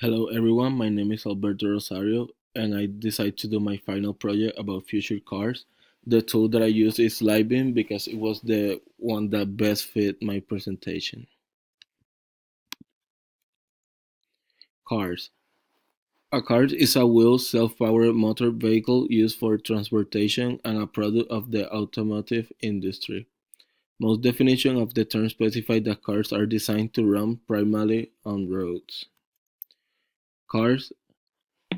Hello everyone, my name is Alberto Rosario and I decided to do my final project about future cars. The tool that I use is Livebeam because it was the one that best fit my presentation. Cars. A car is a wheel self-powered motor vehicle used for transportation and a product of the automotive industry. Most definitions of the term specify that cars are designed to run primarily on roads. Cars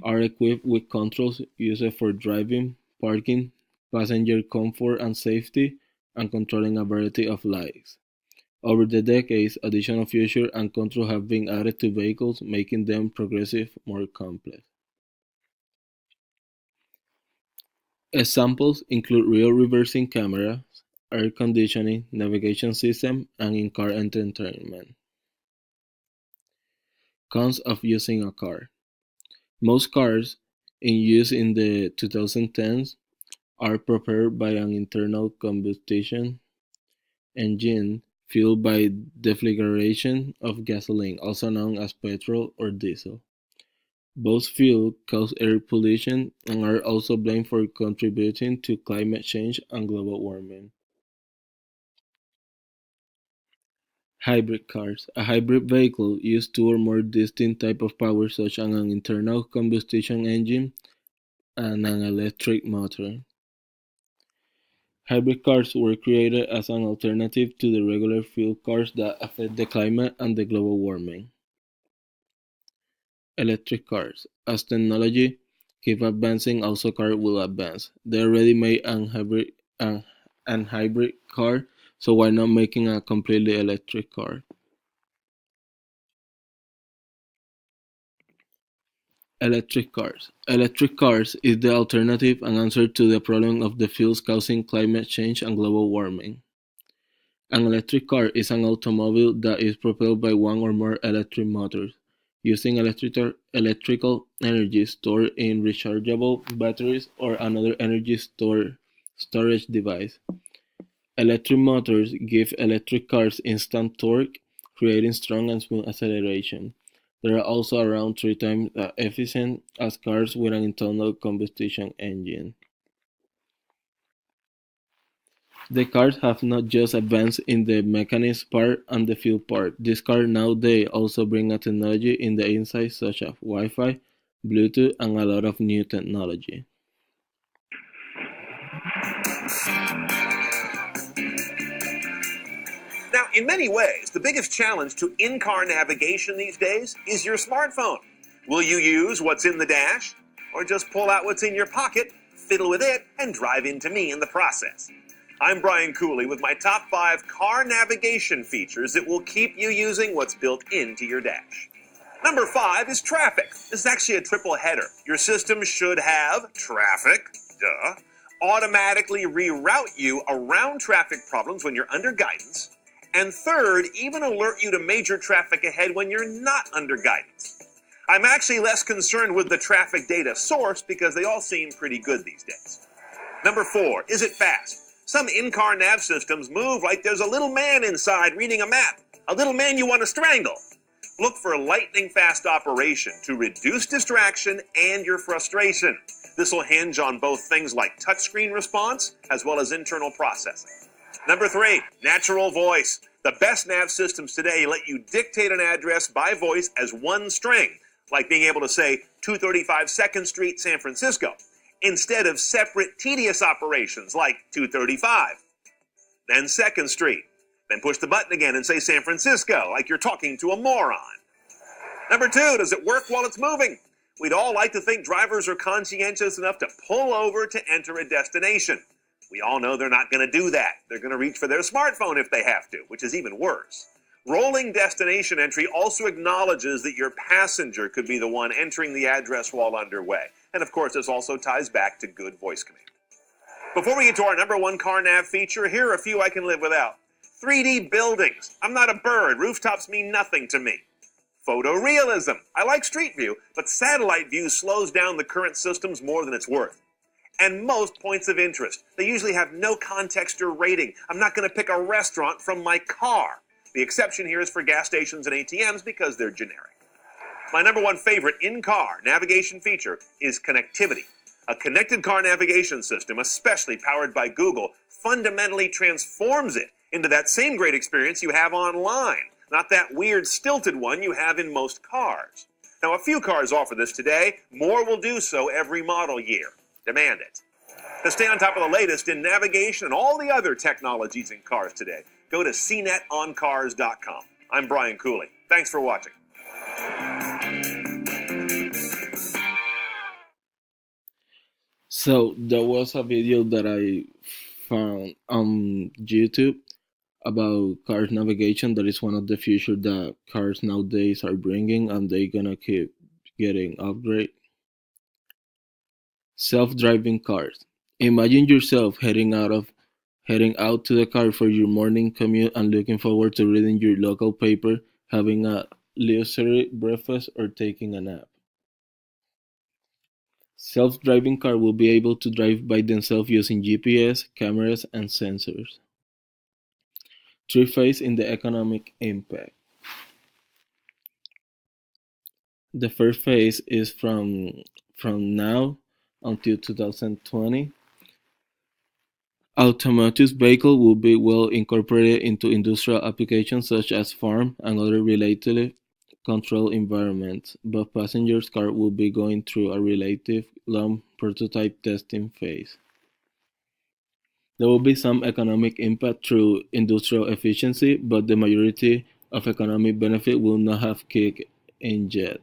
are equipped with controls used for driving, parking, passenger comfort and safety, and controlling a variety of lights. Over the decades, additional features and controls have been added to vehicles, making them progressively more complex. Examples include rear reversing cameras, air conditioning, navigation system, and in-car entertainment. Cons of using a car. Most cars in use in the 2010s are propelled by an internal combustion engine fueled by deflagration of gasoline, also known as petrol or diesel. Both fuels cause air pollution and are also blamed for contributing to climate change and global warming. Hybrid cars. A hybrid vehicle uses two or more distinct types of power such as an internal combustion engine and an electric motor. Hybrid cars were created as an alternative to the regular fuel cars that affect the climate and the global warming. Electric cars. As technology keeps advancing, also cars will advance. They already made an hybrid car, so why not making a completely electric car? Electric cars. Electric cars is the alternative and answer to the problem of the fuels causing climate change and global warming. An electric car is an automobile that is propelled by one or more electric motors, using electrical energy stored in rechargeable batteries or another energy storage device. Electric motors give electric cars instant torque, creating strong and smooth acceleration. They are also around 3 times as efficient as cars with an internal combustion engine. The cars have not just advanced in the mechanics part and the fuel part. These cars nowadays also bring a technology in the inside such as Wi-Fi, Bluetooth, and a lot of new technology. Now, in many ways, the biggest challenge to in-car navigation these days is your smartphone. Will you use what's in the dash? Or just pull out what's in your pocket, fiddle with it, and drive into me in the process? I'm Brian Cooley with my top 5 car navigation features that will keep you using what's built into your dash. Number 5 is traffic. This is actually a triple header. Your system should have traffic, automatically reroute you around traffic problems when you're under guidance, and third, even alert you to major traffic ahead when you're not under guidance. I'm actually less concerned with the traffic data source because they all seem pretty good these days. Number 4, is it fast? Some in-car nav systems move like there's a little man inside reading a map, a little man you want to strangle. Look for lightning-fast operation to reduce distraction and your frustration. This will hinge on both things like touchscreen response as well as internal processing. Number 3, natural voice. The best nav systems today let you dictate an address by voice as one string, like being able to say 235 2nd Street, San Francisco, instead of separate tedious operations like 235, then 2nd Street, then push the button again and say San Francisco, like you're talking to a moron. Number 2, does it work while it's moving? We'd all like to think drivers are conscientious enough to pull over to enter a destination. We all know they're not going to do that. They're going to reach for their smartphone if they have to, which is even worse. Rolling destination entry also acknowledges that your passenger could be the one entering the address while underway. And of course, this also ties back to good voice command. Before we get to our number 1 car nav feature, here are a few I can live without. 3D buildings. I'm not a bird. Rooftops mean nothing to me. Photorealism. I like street view, but satellite view slows down the current systems more than it's worth. And most points of interest. They usually have no context or rating. I'm not going to pick a restaurant from my car. The exception here is for gas stations and ATMs because they're generic. My number one favorite in-car navigation feature is connectivity. A connected car navigation system, especially powered by Google, fundamentally transforms it into that same great experience you have online, not that weird stilted one you have in most cars. Now, a few cars offer this today. More will do so every model year. Demand it. To stay on top of the latest in navigation and all the other technologies in cars today, go to cnetoncars.com. I'm Brian Cooley. Thanks for watching. So there was a video that I found on YouTube about cars navigation. That is one of the features that cars nowadays are bringing, and they're gonna keep getting upgrade. Self-driving cars. Imagine yourself heading out to the car for your morning commute and looking forward to reading your local paper, having a leisurely breakfast, or taking a nap. Self-driving car will be able to drive by themselves using GPS, cameras, and sensors. Three phases in the economic impact. The first phase is from now until 2020. Autonomous vehicles will be well incorporated into industrial applications such as farm and other relatively controlled environments, but passenger cars will be going through a relatively long prototype testing phase. There will be some economic impact through industrial efficiency, but the majority of economic benefit will not have kicked in yet.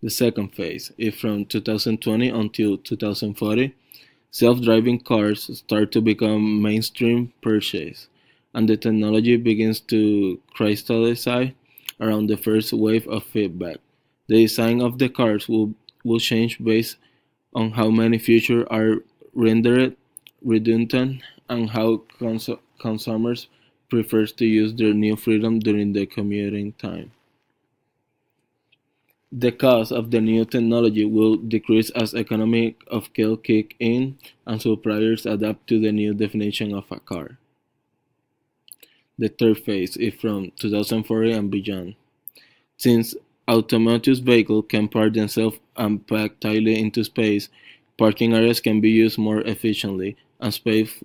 The second phase is from 2020 until 2040. Self-driving cars start to become mainstream purchase, and the technology begins to crystallize around the first wave of feedback. The design of the cars will change based on how many features are rendered redundant and how consumers prefer to use their new freedom during the commuting time. The cost of the new technology will decrease as economies of scale kick in and suppliers adapt to the new definition of a car. The third phase is from 2040 and beyond. Since autonomous vehicles can park themselves and pack tightly into space, parking areas can be used more efficiently, and space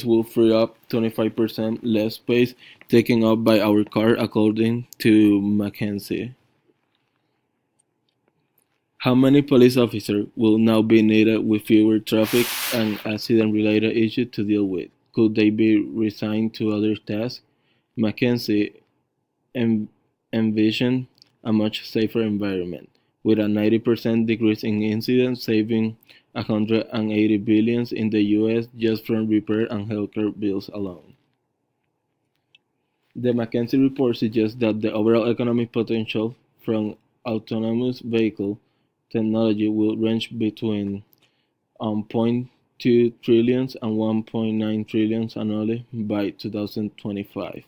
will free up 25% less space taken up by our car, according to McKinsey. How many police officers will now be needed with fewer traffic and accident-related issues to deal with? Could they be reassigned to other tasks? McKinsey en- envisioned a much safer environment, with a 90% decrease in incidents, saving 180 billion in the US just from repair and healthcare bills alone. The McKinsey report suggests that the overall economic potential from autonomous vehicle technology will range between point 0.2 trillion and 1.9 trillion annually by 2025.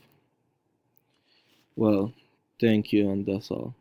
Well, thank you, and that's all.